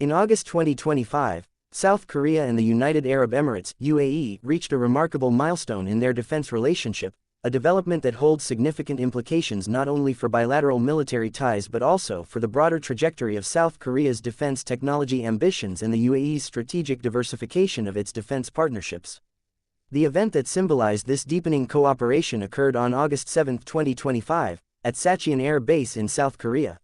In August 2025, South Korea and the United Arab Emirates (UAE) reached a remarkable milestone in their defense relationship, a development that holds significant implications not only for bilateral military ties but also for the broader trajectory of South Korea's defense technology ambitions and the UAE's strategic diversification of its defense partnerships. The event that symbolized this deepening cooperation occurred on August 7, 2025, at Sacheon Air Base in South Korea.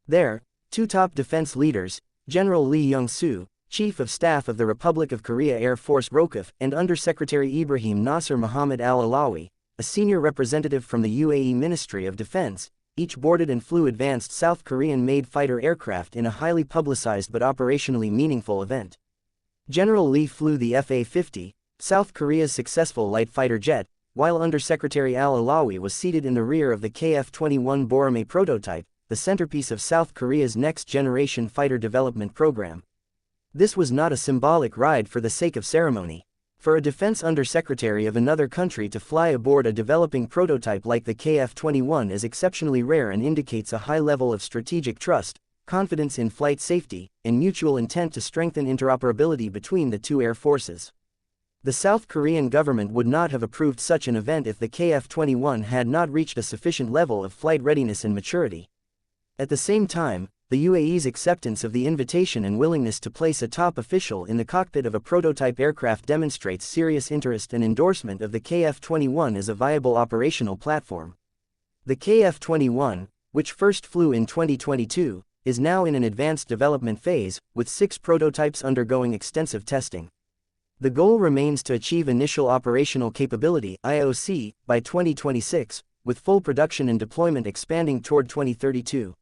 There, two top defense leaders, General Lee Young-soo, Chief of Staff of the Republic of Korea Air Force ROKAF, and Undersecretary Ibrahim Nasser Mohammed Alawi, a senior representative from the UAE Ministry of Defense, each boarded and flew advanced South Korean-made fighter aircraft in a highly publicized but operationally meaningful event. General Lee flew the Fa-50, South Korea's successful light fighter jet, while Undersecretary Alawi was seated in the rear of the KF-21 Boramae prototype, the centerpiece of South Korea's next-generation fighter development program. This was not a symbolic ride for the sake of ceremony. For a defense undersecretary of another country to fly aboard a developing prototype like the KF-21 is exceptionally rare and indicates a high level of strategic trust, confidence in flight safety, and mutual intent to strengthen interoperability between the two air forces. The South Korean government would not have approved such an event if the KF-21 had not reached a sufficient level of flight readiness and maturity. At the same time, the UAE's acceptance of the invitation and willingness to place a top official in the cockpit of a prototype aircraft demonstrates serious interest and endorsement of the KF-21 as a viable operational platform. The KF-21, which first flew in 2022, is now in an advanced development phase, with 6 prototypes undergoing extensive testing. The goal remains to achieve initial operational capability (IOC) by 2026, with full production and deployment expanding toward 2032.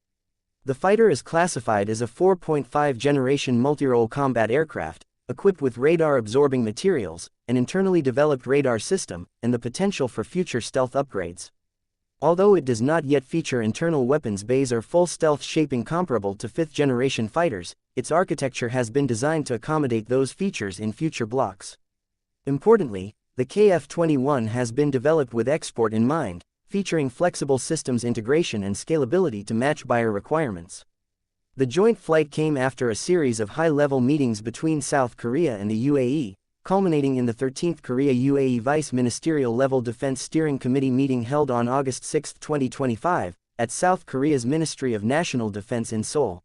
The fighter is classified as a 4.5 generation multirole combat aircraft, equipped with radar-absorbing materials, an internally developed radar system, and the potential for future stealth upgrades. Although it does not yet feature internal weapons bays or full stealth shaping comparable to 5th-generation fighters, its architecture has been designed to accommodate those features in future blocks. Importantly, the KF-21 has been developed with export in mind, featuring flexible systems integration and scalability to match buyer requirements. The joint flight came after a series of high-level meetings between South Korea and the UAE, culminating in the 13th Korea-UAE Vice Ministerial Level Defense Steering Committee meeting held on August 6, 2025, at South Korea's Ministry of National Defense in Seoul.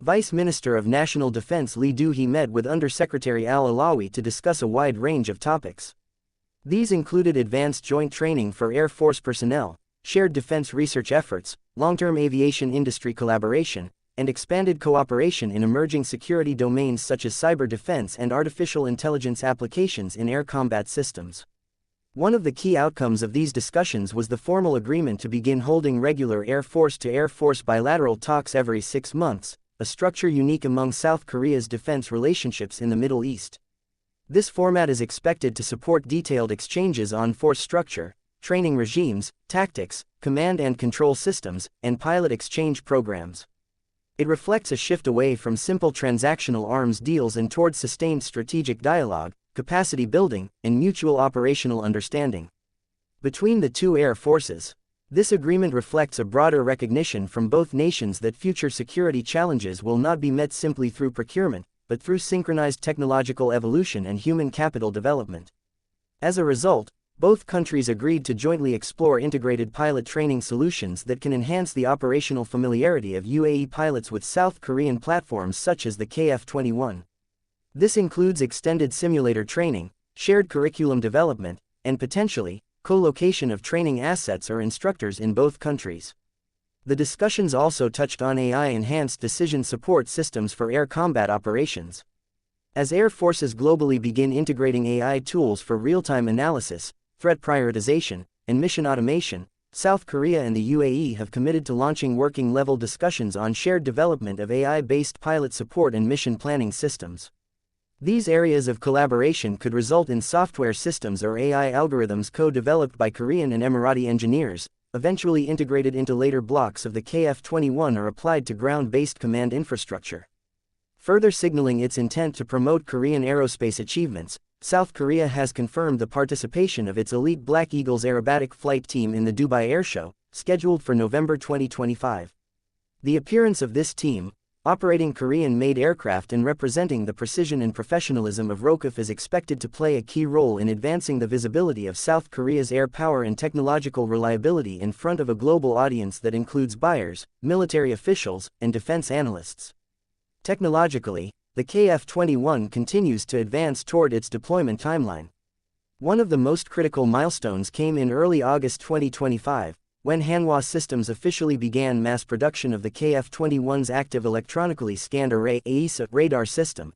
Vice Minister of National Defense Lee Do-hee met with Undersecretary Alawi to discuss a wide range of topics. These included advanced joint training for Air Force personnel, shared defense research efforts, long-term aviation industry collaboration, and expanded cooperation in emerging security domains such as cyber defense and artificial intelligence applications in air combat systems. One of the key outcomes of these discussions was the formal agreement to begin holding regular Air Force-to-Air Force bilateral talks every 6 months, a structure unique among South Korea's defense relationships in the Middle East. This format is expected to support detailed exchanges on force structure, training regimes, tactics, command and control systems, and pilot exchange programs. It reflects a shift away from simple transactional arms deals and toward sustained strategic dialogue, capacity building, and mutual operational understanding between the two air forces. This agreement reflects a broader recognition from both nations that future security challenges will not be met simply through procurement, but through synchronized technological evolution and human capital development. As a result, both countries agreed to jointly explore integrated pilot training solutions that can enhance the operational familiarity of UAE pilots with South Korean platforms such as the KF-21. This includes extended simulator training, shared curriculum development, and potentially, co-location of training assets or instructors in both countries. The discussions also touched on AI-enhanced decision support systems for air combat operations. As air forces globally begin integrating AI tools for real-time analysis, threat prioritization, and mission automation, South Korea and the UAE have committed to launching working-level discussions on shared development of AI-based pilot support and mission planning systems. These areas of collaboration could result in software systems or AI algorithms co-developed by Korean and Emirati engineers, eventually integrated into later blocks of the KF-21 or applied to ground-based command infrastructure. Further signaling its intent to promote Korean aerospace achievements, South Korea has confirmed the participation of its elite Black Eagles aerobatic flight team in the Dubai Airshow, scheduled for November 2025. The appearance of this team, Operating Korean-made aircraft and representing the precision and professionalism of ROKF is expected to play a key role in advancing the visibility of South Korea's air power and technological reliability in front of a global audience that includes buyers, military officials, and defense analysts. Technologically, the KF-21 continues to advance toward its deployment timeline. One of the most critical milestones came in early August 2025, when Hanwha Systems officially began mass production of the KF-21's Active Electronically Scanned Array (AESA) radar system.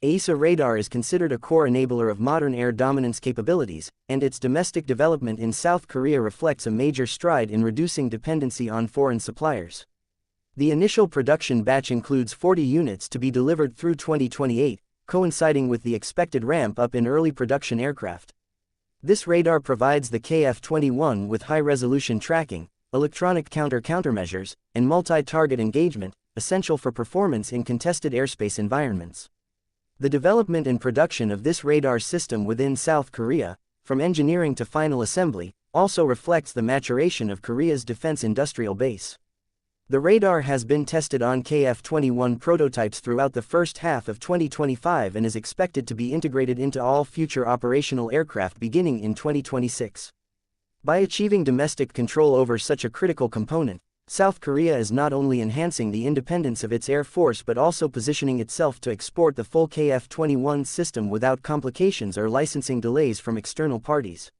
AESA radar is considered a core enabler of modern air dominance capabilities, and its domestic development in South Korea reflects a major stride in reducing dependency on foreign suppliers. The initial production batch includes 40 units to be delivered through 2028, coinciding with the expected ramp-up in early production aircraft. This radar provides the KF-21 with high-resolution tracking, electronic countermeasures, and multi-target engagement, essential for performance in contested airspace environments. The development and production of this radar system within South Korea, from engineering to final assembly, also reflects the maturation of Korea's defense industrial base. The radar has been tested on KF-21 prototypes throughout the first half of 2025 and is expected to be integrated into all future operational aircraft beginning in 2026. By achieving domestic control over such a critical component, South Korea is not only enhancing the independence of its air force but also positioning itself to export the full KF-21 system without complications or licensing delays from external parties.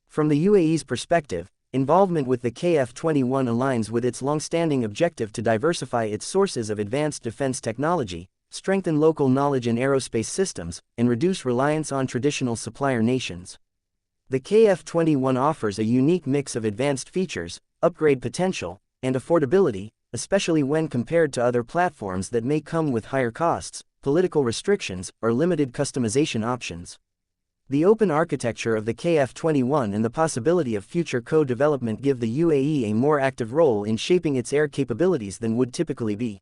From the UAE's perspective, involvement with the KF-21 aligns with its long-standing objective to diversify its sources of advanced defense technology, strengthen local knowledge in aerospace systems, and reduce reliance on traditional supplier nations. The KF-21 offers a unique mix of advanced features, upgrade potential, and affordability, especially when compared to other platforms that may come with higher costs, political restrictions, or limited customization options. The open architecture of the KF-21 and the possibility of future co-development give the UAE a more active role in shaping its air capabilities than would typically be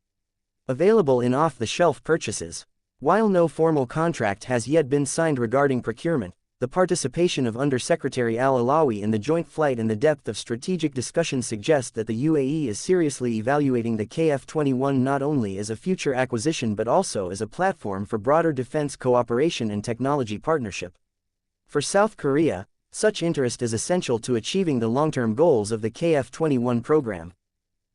available in off-the-shelf purchases. While no formal contract has yet been signed regarding procurement, the participation of Undersecretary Alawi in the joint flight and the depth of strategic discussions suggest that the UAE is seriously evaluating the KF-21 not only as a future acquisition but also as a platform for broader defense cooperation and technology partnership. For South Korea, such interest is essential to achieving the long-term goals of the KF-21 program.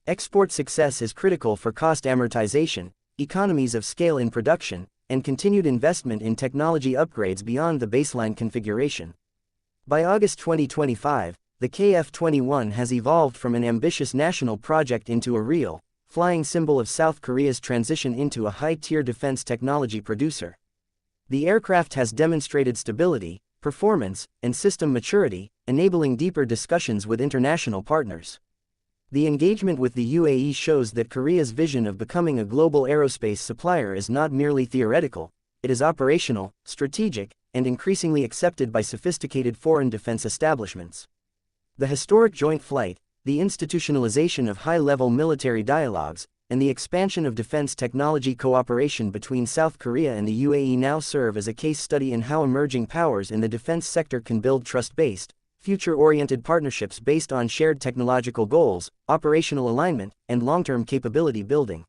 Export success is critical for cost amortization, economies of scale in production, and continued investment in technology upgrades beyond the baseline configuration. By August 2025, the KF-21 has evolved from an ambitious national project into a real, flying symbol of South Korea's transition into a high-tier defense technology producer. The aircraft has demonstrated stability, performance, and system maturity, enabling deeper discussions with international partners. The engagement with the UAE shows that Korea's vision of becoming a global aerospace supplier is not merely theoretical, it is operational, strategic, and increasingly accepted by sophisticated foreign defense establishments. The historic joint flight, the institutionalization of high-level military dialogues, and the expansion of defense technology cooperation between South Korea and the UAE now serve as a case study in how emerging powers in the defense sector can build trust-based, future-oriented partnerships based on shared technological goals, operational alignment, and long-term capability building.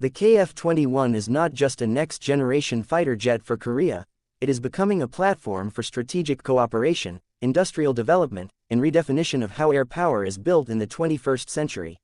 The KF-21 is not just a next-generation fighter jet for Korea, it is becoming a platform for strategic cooperation, industrial development, and redefinition of how air power is built in the 21st century.